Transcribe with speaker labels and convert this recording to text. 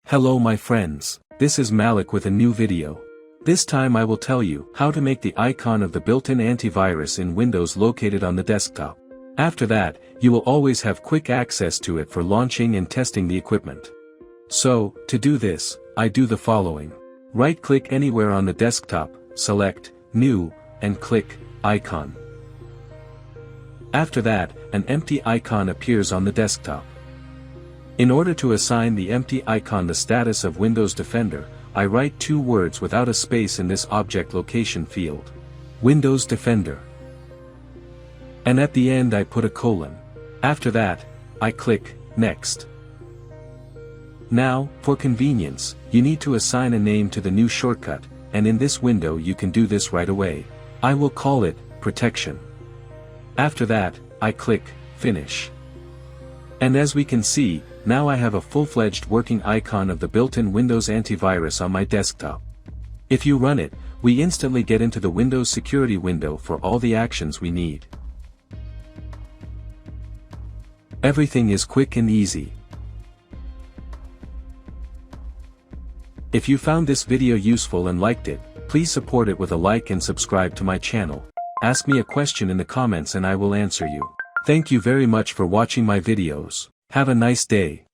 Speaker 1: Hello my friends, this is Malik with a new video. This time I will tell you how to make the icon of the built-in antivirus in Windows located on the desktop. After that, you will always have quick access to it for launching and testing the equipment. So, to do this, I do the following. Right-click anywhere on the desktop, select, New, and click, Icon. After that, an empty icon appears on the desktop. In order to assign the empty icon the status of Windows Defender, I write two words without a space in this object location field. Windows Defender. And at the end I put a colon. After that, I click, Next. Now, for convenience, you need to assign a name to the new shortcut, and in this window you can do this right away. I will call it, Protection. After that, I click, Finish. And as we can see, now I have a full-fledged working icon of the built-in Windows antivirus on my desktop. If you run it, we instantly get into the Windows security window for all the actions we need. Everything is quick and easy. If you found this video useful and liked it, please support it with a like and subscribe to my channel. Ask me a question in the comments and I will answer you. Thank you very much for watching my videos. Have a nice day.